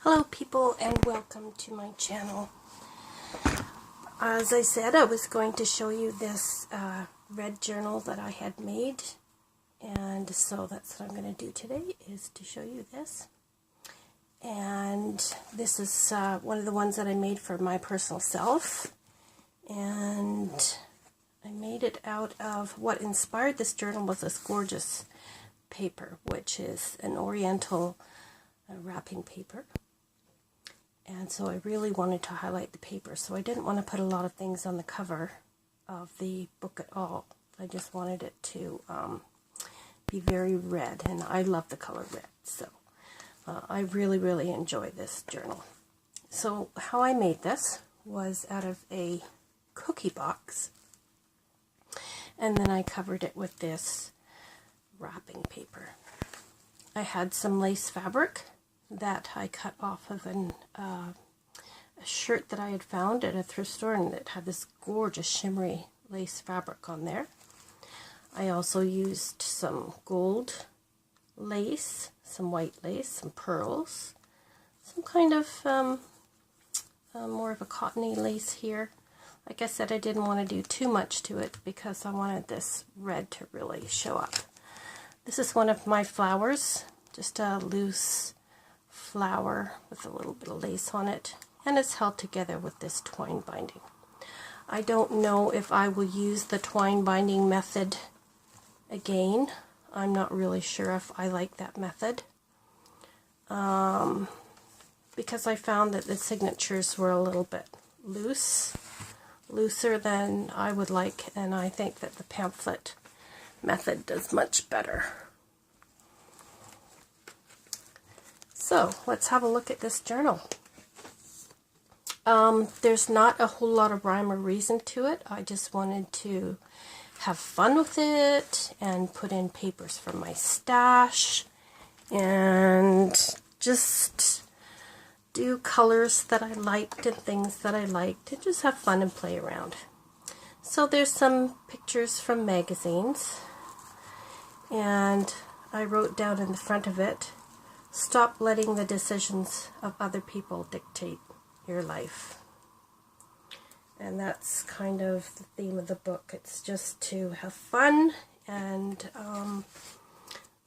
Hello people, and welcome to my channel. As I said, I was going to show you this red journal that I had made, and so that's what I'm going to do today, is to show you this. And this is one of the ones that I made for my personal self, and I made it out of what inspired this journal was this gorgeous paper, which is an oriental wrapping paper. And so I really wanted to highlight the paper, so I didn't want to put a lot of things on the cover of the book at all. I just wanted it to be very red, and I love the color red, so I really enjoy this journal. So how I made this was out of a cookie box, and then I covered it with this wrapping paper. I had some lace fabric that I cut off of a shirt that I had found at a thrift store, and it had this gorgeous shimmery lace fabric on there. I also used some gold lace, some white lace, some pearls, some kind of more of a cottony lace here. Like I said, I didn't want to do too much to it because I wanted this red to really show up. This is one of my flowers, just a loose flower with a little bit of lace on it, and it's held together with this twine binding. I don't know if I will use the twine binding method again. I'm not really sure if I like that method because I found that the signatures were a little bit looser than I would like, and I think that the pamphlet method does much better. So let's have a look at this journal. There's not a whole lot of rhyme or reason to it. I just wanted to have fun with it and put in papers from my stash and just do colors that I liked and things that I liked and just have fun and play around. So there's some pictures from magazines, and I wrote down in the front of it, "Stop letting the decisions of other people dictate your life." And that's kind of the theme of the book. It's just to have fun, and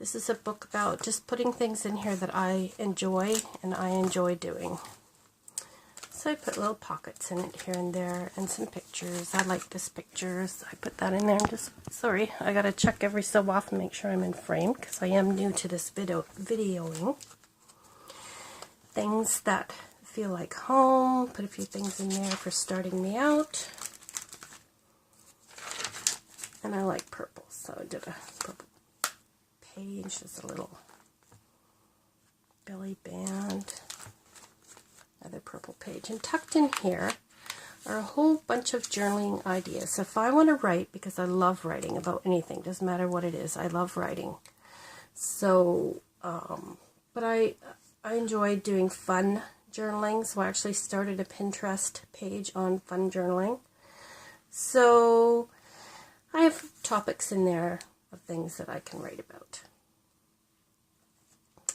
this is a book about just putting things in here that I enjoy and I enjoy doing. So I put little pockets in it here and there, and some pictures. I like this picture, so I put that in there. Sorry, I gotta check every so often, make sure I'm in frame, because I am new to this videoing. Things that feel like home. Put a few things in there for starting me out. And I like purple, so I did a purple page. There's a little belly band. Another purple page, and tucked in here are a whole bunch of journaling ideas. So if I want to write, because I love writing about anything, doesn't matter what it is, I love writing. So, but I enjoy doing fun journaling, so I actually started a Pinterest page on fun journaling. So I have topics in there of things that I can write about.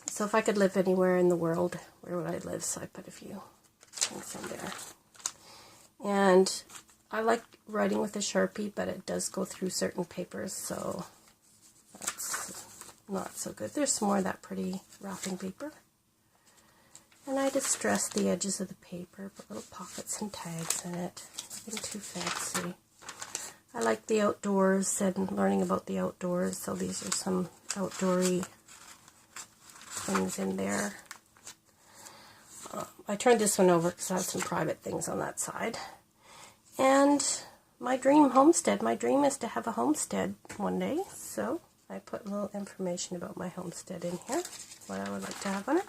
So if I could live anywhere in the world, where would I live? So I put a few things in there. And I like writing with a Sharpie, but it does go through certain papers, so that's not so good. There's some more of that pretty wrapping paper. And I distressed the edges of the paper, put little pockets and tags in it. Nothing too fancy. I like the outdoors and learning about the outdoors, so these are some outdoory things in there. I turned this one over because I have some private things on that side. And my dream homestead. My dream is to have a homestead one day, so I put a little information about my homestead in here, what I would like to have on it.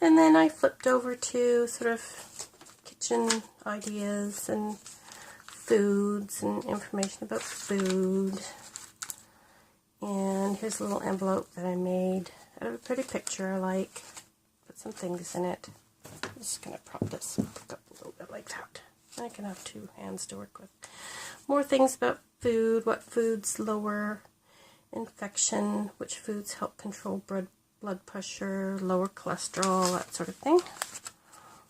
And then I flipped over to sort of kitchen ideas and foods and information about food. And here's a little envelope that I made out of a pretty picture I like. Put some things in it. I'm just going to prop this book up a little bit like that. I can have two hands to work with. More things about food, what foods lower infection, which foods help control blood pressure, lower cholesterol, that sort of thing.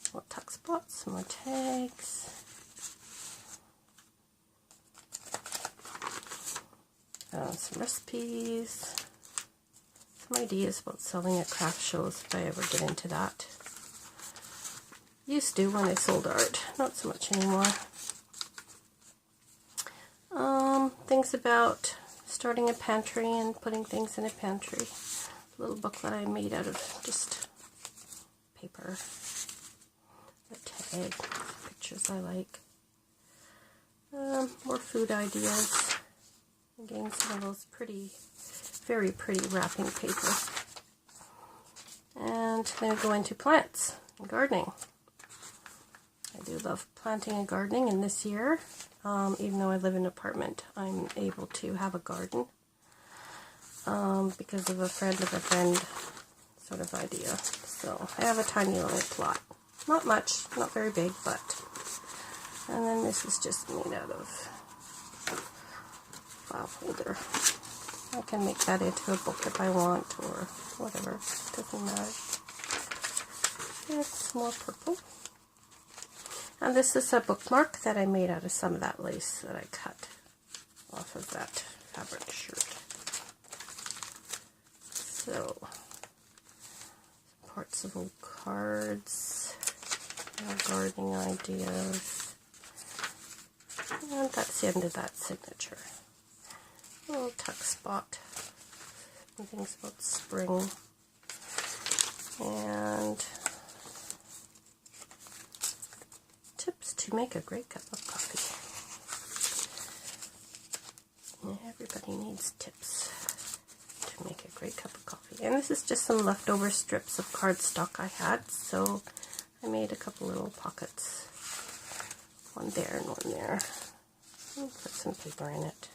Little tuck spots, some more tags. Some recipes. Some ideas about selling at craft shows if I ever get into that. Used to when I sold art, not so much anymore. Things about starting a pantry and putting things in a pantry. A little booklet I made out of just paper. A tag, pictures I like. More food ideas. Again, some of those pretty, very pretty wrapping paper. And then go into plants and gardening. I do love planting and gardening, and this year, even though I live in an apartment, I'm able to have a garden because of a friend sort of idea. So I have a tiny little plot. Not much, not very big, but. And then this is just made out of file holder. I can make that into a book if I want, or whatever. Doesn't matter. Here's some more purple. And this is a bookmark that I made out of some of that lace that I cut off of that fabric shirt. So, parts of old cards, gardening ideas, and that's the end of that signature. A little tuck spot, and things about spring, and tips to make a great cup of coffee. Everybody needs tips to make a great cup of coffee. And this is just some leftover strips of cardstock I had, so I made a couple little pockets. One there and one there. And put some paper in it.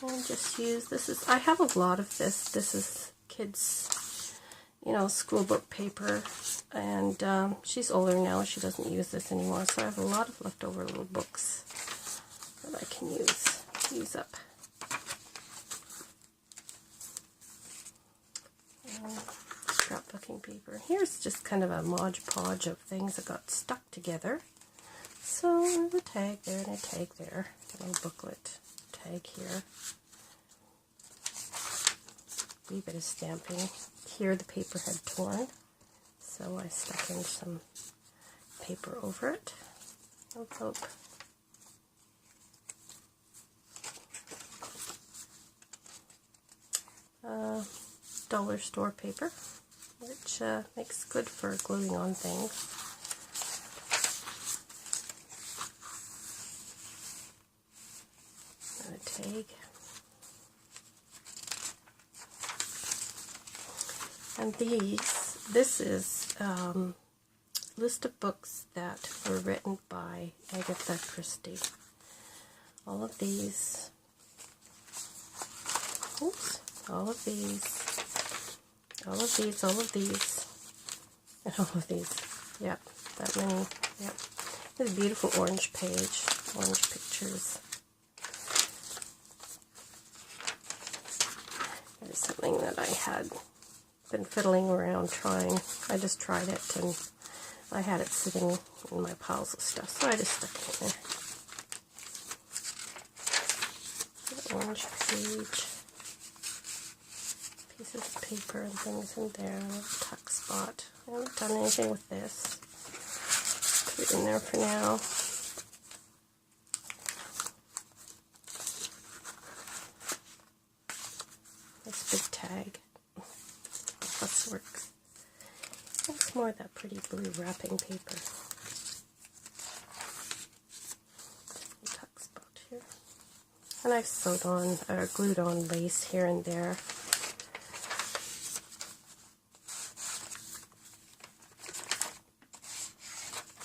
And just use, I have a lot of this. This is kids, school book paper. And she's older now, she doesn't use this anymore, so I have a lot of leftover little books that I can use up. Scrapbooking paper. Here's just kind of a Mod Podge of things that got stuck together. So there's a tag there and a tag there. A little booklet tag here. A wee bit of stamping. Here the paper had torn, so I stuck in some paper over it. Envelope. Dollar store paper, which makes good for gluing on things. And a tag. And this is a list of books that were written by Agatha Christie. All of these, all of these, and all of these. Yep, that many. Yep. There's a beautiful orange page, orange pictures. There's something that I had been fiddling around trying. I just tried it and I had it sitting in my piles of stuff, so I just stuck it in there. The orange page. Pieces of paper and things in there. A little tuck spot. I haven't done anything with this. Put it in there for now. This big tag. This works. That's more of that pretty blue wrapping paper. Tuck spot here. And I've sewed on, or glued on lace here and there.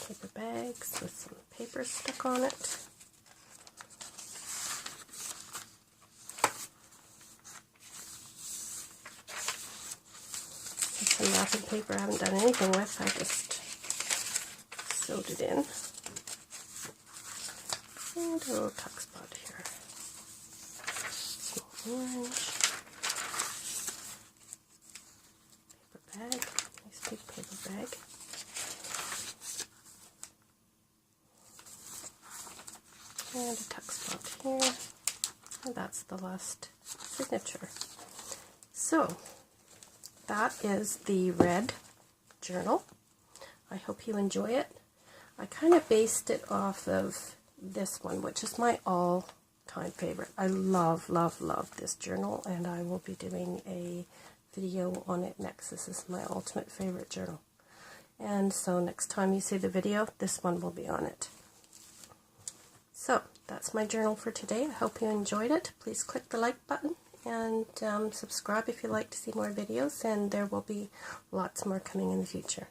Paper bags with some paper stuck on it. Some wrapping paper I haven't done anything with, I just sewed it in. And a little tuck spot here. Some orange. bag. And a tuck spot here. And that's the last signature. So, that is the red journal. I hope you enjoy it. I kind of based it off of this one, which is my all-time favorite. I love, love, love this journal, and I will be doing a video on it next. This is my ultimate favorite journal. And so next time you see the video, this one will be on it. So, that's my journal for today. I hope you enjoyed it. Please click the like button and subscribe if you'd like to see more videos, and there will be lots more coming in the future.